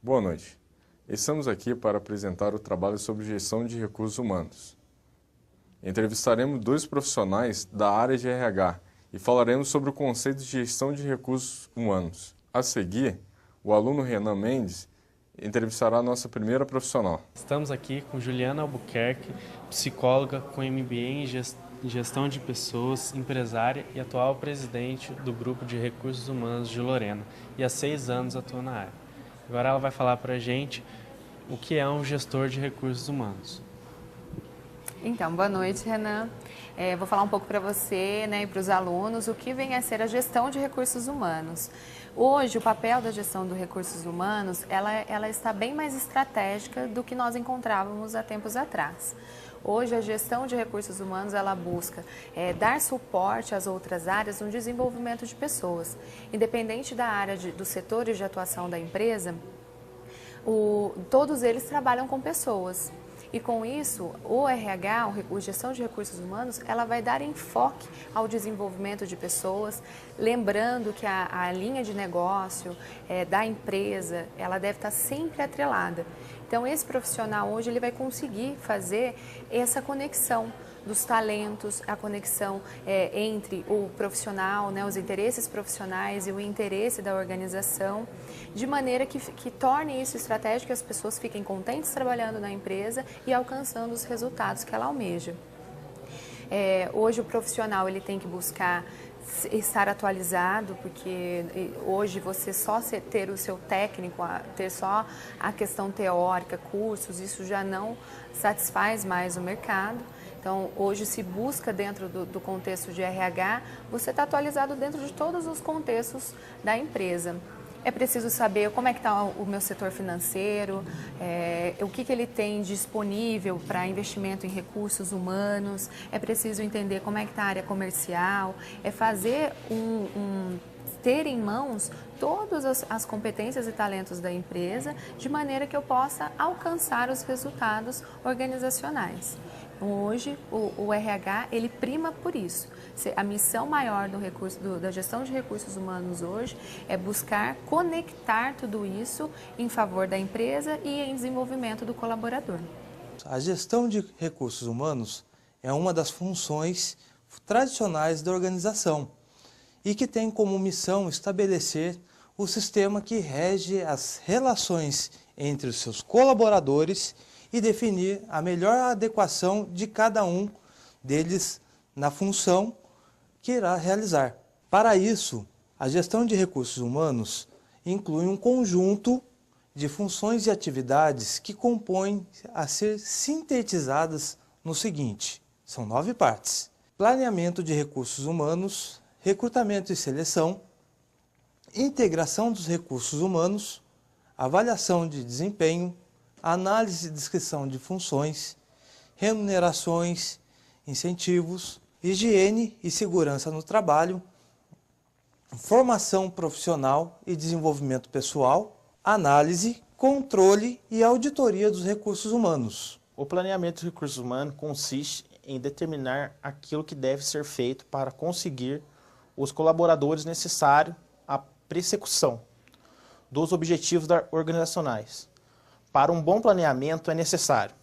Boa noite. Estamos aqui para apresentar o trabalho sobre gestão de recursos humanos. Entrevistaremos dois profissionais da área de RH e falaremos sobre o conceito de gestão de recursos humanos. A seguir, o aluno Renan Mendes entrevistará a nossa primeira profissional. Estamos aqui com Juliana Albuquerque, psicóloga com MBA em Gestão de Pessoas, empresária e atual presidente do Grupo de Recursos Humanos de Lorena, e há 6 anos atua na área. Agora ela vai falar para a gente o que é um gestor de recursos humanos. Então, boa noite, Renan. Vou falar um pouco para você, e para os alunos o que vem a ser a gestão de recursos humanos. Hoje, o papel da gestão de recursos humanos, ela está bem mais estratégica do que nós encontrávamos há tempos atrás. Hoje, a gestão de recursos humanos, ela busca dar suporte às outras áreas no desenvolvimento de pessoas. Independente da área dos setores de atuação da empresa, todos eles trabalham com pessoas. E com isso, o RH, o Gestão de Recursos Humanos, ela vai dar enfoque ao desenvolvimento de pessoas, lembrando que a linha de negócio da empresa, ela deve estar sempre atrelada. Então, esse profissional hoje, ele vai conseguir fazer essa conexão dos talentos, a conexão entre o profissional, os interesses profissionais e o interesse da organização, de maneira que torne isso estratégico, que as pessoas fiquem contentes trabalhando na empresa e alcançando os resultados que ela almeja. Hoje o profissional ele tem que buscar estar atualizado, porque hoje você só ter o seu técnico, ter só a questão teórica, cursos, isso já não satisfaz mais o mercado. Então, hoje se busca dentro do contexto de RH, você está atualizado dentro de todos os contextos da empresa. É preciso saber como é que está o meu setor financeiro, o que ele tem disponível para investimento em recursos humanos, é preciso entender como é que está a área comercial, é fazer ter em mãos todas as competências e talentos da empresa, de maneira que eu possa alcançar os resultados organizacionais. Hoje, o RH, ele prima por isso. A missão maior da gestão de recursos humanos hoje é buscar conectar tudo isso em favor da empresa e em desenvolvimento do colaborador. A gestão de recursos humanos é uma das funções tradicionais da organização e que tem como missão estabelecer o sistema que rege as relações entre os seus colaboradores e definir a melhor adequação de cada um deles na função que irá realizar. Para isso, a gestão de recursos humanos inclui um conjunto de funções e atividades que compõem a ser sintetizadas no seguinte: são 9 partes: planeamento de recursos humanos, recrutamento e seleção, integração dos recursos humanos, avaliação de desempenho, análise e descrição de funções, remunerações, incentivos, higiene e segurança no trabalho, formação profissional e desenvolvimento pessoal, análise, controle e auditoria dos recursos humanos. O planeamento de recursos humanos consiste em determinar aquilo que deve ser feito para conseguir os colaboradores necessários à persecução dos objetivos organizacionais. Para um bom planeamento é necessário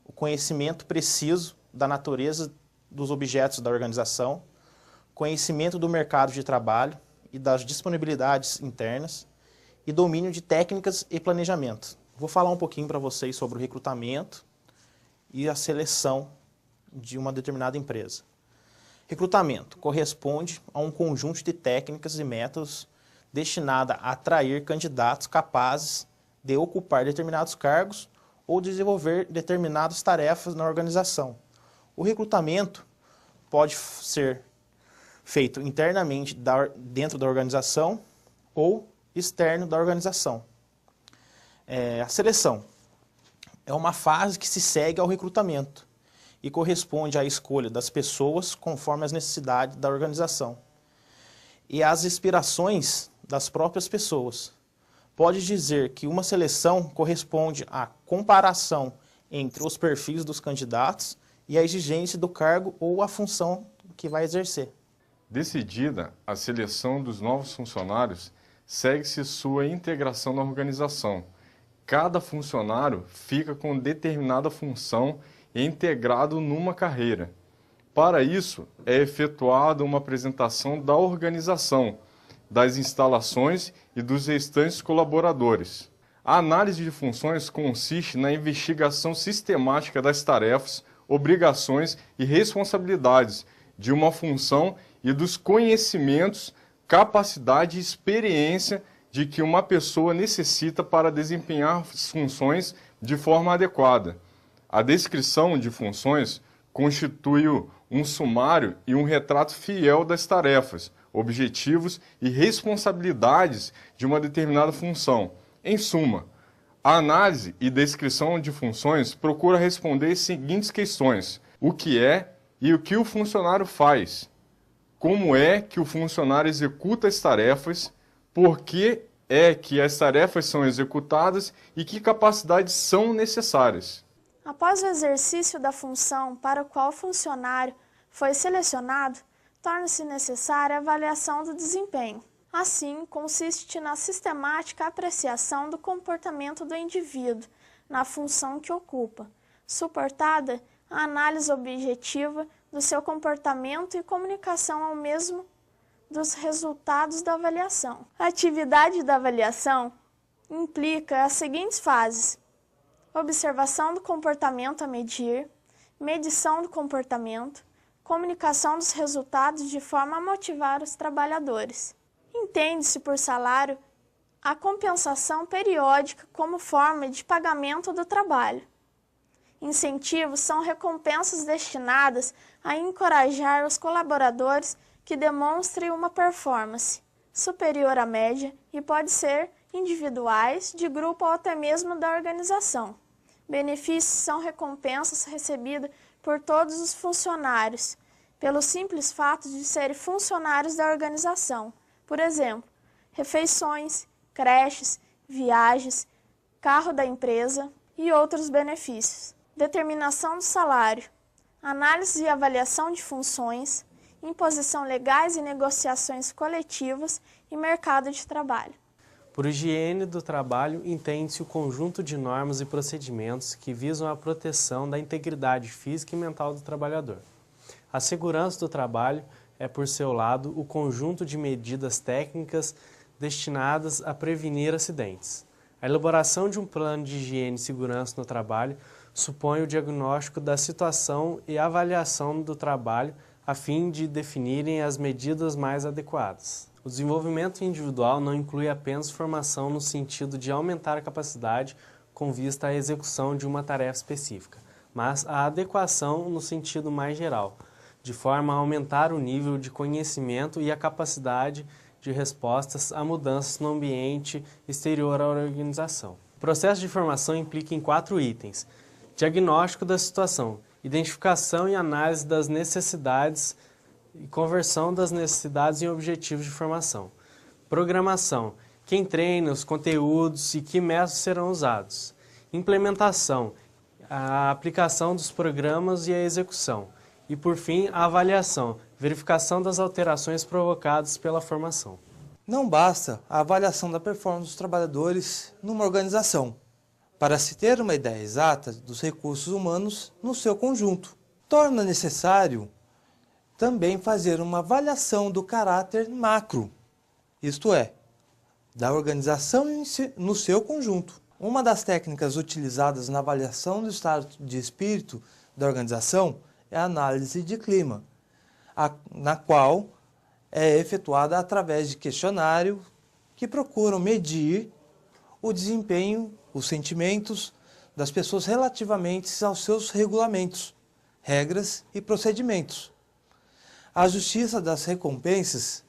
o conhecimento preciso da natureza dos objetos da organização, conhecimento do mercado de trabalho e das disponibilidades internas e domínio de técnicas e planejamento. Vou falar um pouquinho para vocês sobre o recrutamento e a seleção de uma determinada empresa. Recrutamento corresponde a um conjunto de técnicas e métodos destinada a atrair candidatos capazes de ocupar determinados cargos ou desenvolver determinadas tarefas na organização. O recrutamento pode ser feito internamente dentro da organização ou externo da organização. A seleção é uma fase que se segue ao recrutamento e corresponde à escolha das pessoas conforme as necessidades da organização e às aspirações das próprias pessoas. Pode dizer que uma seleção corresponde à comparação entre os perfis dos candidatos e a exigência do cargo ou a função que vai exercer. Decidida a seleção dos novos funcionários, segue-se sua integração na organização, cada funcionário fica com determinada função e integrado numa carreira. Para isso, é efetuada uma apresentação da organização, das instalações e dos restantes colaboradores. A análise de funções consiste na investigação sistemática das tarefas, obrigações e responsabilidades de uma função e dos conhecimentos, capacidade e experiência de que uma pessoa necessita para desempenhar as funções de forma adequada. A descrição de funções constitui um sumário e um retrato fiel das tarefas, objetivos e responsabilidades de uma determinada função. Em suma, a análise e descrição de funções procura responder as seguintes questões: o que é e o que o funcionário faz, como é que o funcionário executa as tarefas, por que é que as tarefas são executadas e que capacidades são necessárias. Após o exercício da função para o qual o funcionário foi selecionado, torna-se necessária a avaliação do desempenho. Assim, consiste na sistemática apreciação do comportamento do indivíduo na função que ocupa, suportada a análise objetiva do seu comportamento e comunicação ao mesmo dos resultados da avaliação. A atividade da avaliação implica as seguintes fases: observação do comportamento a medir, medição do comportamento, comunicação dos resultados de forma a motivar os trabalhadores. Entende-se por salário a compensação periódica como forma de pagamento do trabalho. Incentivos são recompensas destinadas a encorajar os colaboradores que demonstrem uma performance superior à média e pode ser individuais, de grupo ou até mesmo da organização. Benefícios são recompensas recebidas por todos os funcionários, pelo simples fato de serem funcionários da organização. Por exemplo, refeições, creches, viagens, carro da empresa e outros benefícios. Determinação do salário, análise e avaliação de funções, imposição legais e negociações coletivas e mercado de trabalho. Por higiene do trabalho, entende-se o conjunto de normas e procedimentos que visam a proteção da integridade física e mental do trabalhador. A segurança do trabalho é, por seu lado, o conjunto de medidas técnicas destinadas a prevenir acidentes. A elaboração de um plano de higiene e segurança no trabalho supõe o diagnóstico da situação e avaliação do trabalho a fim de definirem as medidas mais adequadas. O desenvolvimento individual não inclui apenas formação no sentido de aumentar a capacidade com vista à execução de uma tarefa específica, mas a adequação no sentido mais geral, de forma a aumentar o nível de conhecimento e a capacidade de respostas a mudanças no ambiente exterior à organização. O processo de formação implica em 4 itens: diagnóstico da situação, identificação e análise das necessidades e conversão das necessidades em objetivos de formação. Programação, quem treina, os conteúdos e que métodos serão usados. Implementação, a aplicação dos programas e a execução. E, por fim, a avaliação, verificação das alterações provocadas pela formação. Não basta a avaliação da performance dos trabalhadores numa organização, para se ter uma ideia exata dos recursos humanos no seu conjunto. Torna necessário também fazer uma avaliação do caráter macro, isto é, da organização no seu conjunto. Uma das técnicas utilizadas na avaliação do estado de espírito da organização é a análise de clima, na qual é efetuada através de questionário que procuram medir o desempenho, os sentimentos das pessoas relativamente aos seus regulamentos, regras e procedimentos. A justiça das recompensas,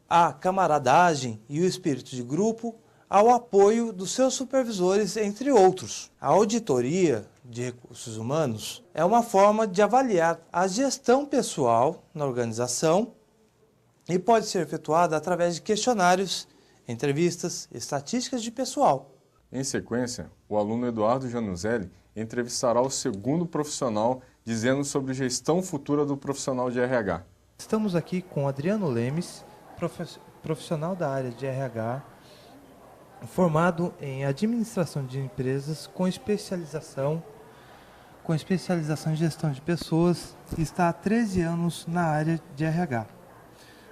a camaradagem e o espírito de grupo, ao apoio dos seus supervisores, entre outros. A auditoria de recursos humanos é uma forma de avaliar a gestão pessoal na organização e pode ser efetuada através de questionários, entrevistas, estatísticas de pessoal. Em sequência, o aluno Eduardo Januzelli entrevistará o segundo profissional dizendo sobre gestão futura do profissional de RH. Estamos aqui com Adriano Lemes, profissional da área de RH, formado em administração de empresas com especialização em gestão de pessoas e está há 13 anos na área de RH.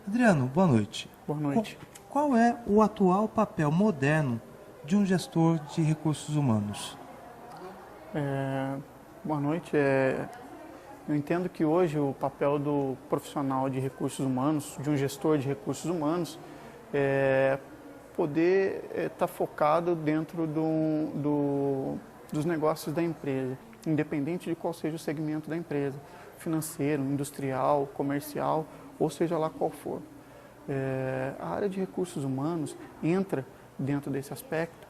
Adriano, boa noite. Boa noite. Qual é o atual papel moderno de um gestor de recursos humanos? Boa noite. Eu entendo que hoje o papel do profissional de recursos humanos, de um gestor de recursos humanos, é poder estar focado dentro dos negócios da empresa, independente de qual seja o segmento da empresa, financeiro, industrial, comercial, ou seja lá qual for. A área de recursos humanos entra dentro desse aspecto,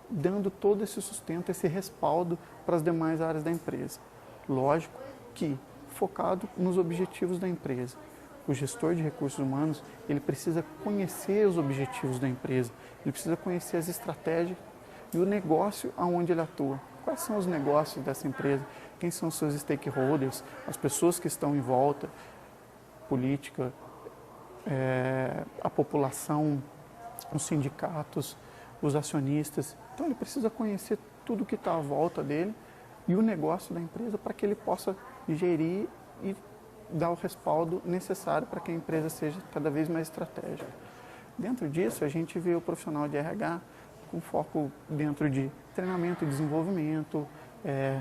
dando todo esse sustento, esse respaldo para as demais áreas da empresa. Lógico que focado nos objetivos da empresa. O gestor de recursos humanos, ele precisa conhecer os objetivos da empresa, ele precisa conhecer as estratégias e o negócio aonde ele atua. Quais são os negócios dessa empresa? Quem são os seus stakeholders, as pessoas que estão em volta, política, a população, os sindicatos, os acionistas. Então ele precisa conhecer tudo que está à volta dele e o negócio da empresa para que ele possa gerir e dar o respaldo necessário para que a empresa seja cada vez mais estratégica. Dentro disso, a gente vê o profissional de RH com foco dentro de treinamento e desenvolvimento,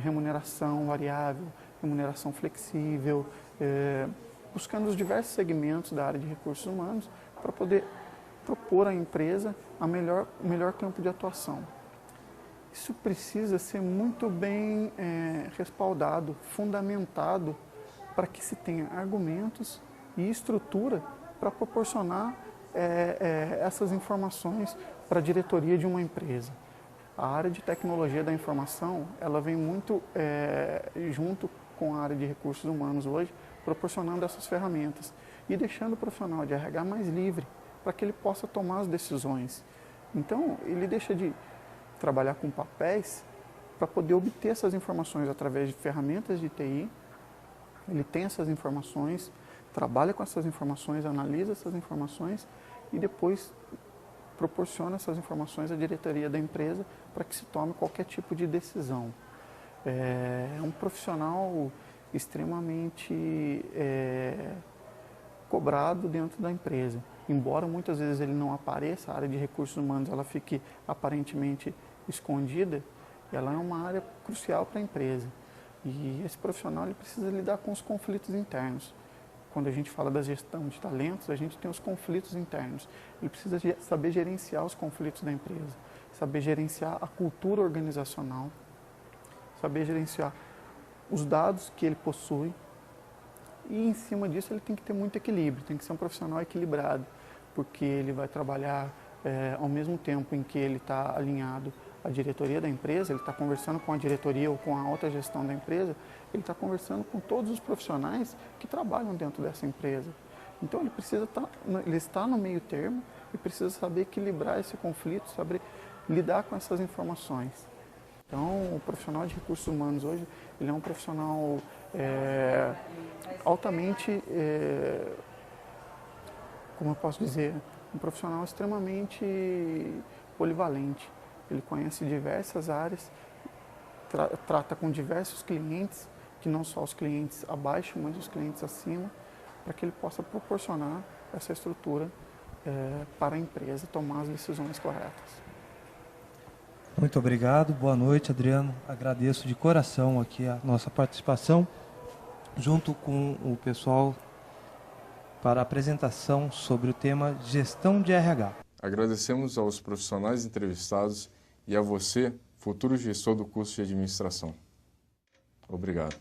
remuneração variável, remuneração flexível, buscando os diversos segmentos da área de recursos humanos para poder propor à empresa o melhor campo de atuação. Isso precisa ser muito bem respaldado, fundamentado, para que se tenha argumentos e estrutura para proporcionar essas informações para a diretoria de uma empresa. A área de tecnologia da informação, ela vem muito junto com a área de recursos humanos hoje, proporcionando essas ferramentas e deixando o profissional de RH mais livre para que ele possa tomar as decisões. Então, ele deixa de trabalhar com papéis para poder obter essas informações através de ferramentas de TI. Ele tem essas informações, trabalha com essas informações, analisa essas informações e depois proporciona essas informações à diretoria da empresa para que se tome qualquer tipo de decisão. É um profissional extremamente cobrado dentro da empresa. Embora muitas vezes ele não apareça, a área de recursos humanos ela fique aparentemente escondida, ela é uma área crucial para a empresa. E esse profissional ele precisa lidar com os conflitos internos. Quando a gente fala da gestão de talentos, a gente tem os conflitos internos. Ele precisa saber gerenciar os conflitos da empresa, saber gerenciar a cultura organizacional, saber gerenciar os dados que ele possui. E em cima disso ele tem que ter muito equilíbrio, tem que ser um profissional equilibrado, porque ele vai trabalhar ao mesmo tempo em que ele está alinhado à diretoria da empresa, ele está conversando com a diretoria ou com a alta gestão da empresa, ele está conversando com todos os profissionais que trabalham dentro dessa empresa. Então ele está no meio termo e precisa saber equilibrar esse conflito, saber lidar com essas informações. Então, o profissional de recursos humanos hoje, ele é um profissional altamente, como eu posso dizer, um profissional extremamente polivalente. Ele conhece diversas áreas, trata com diversos clientes, que não só os clientes abaixo, mas os clientes acima, para que ele possa proporcionar essa estrutura para a empresa tomar as decisões corretas. Muito obrigado, boa noite, Adriano. Agradeço de coração aqui a nossa participação, junto com o pessoal, para a apresentação sobre o tema Gestão de RH. Agradecemos aos profissionais entrevistados e a você, futuro gestor do curso de administração. Obrigado.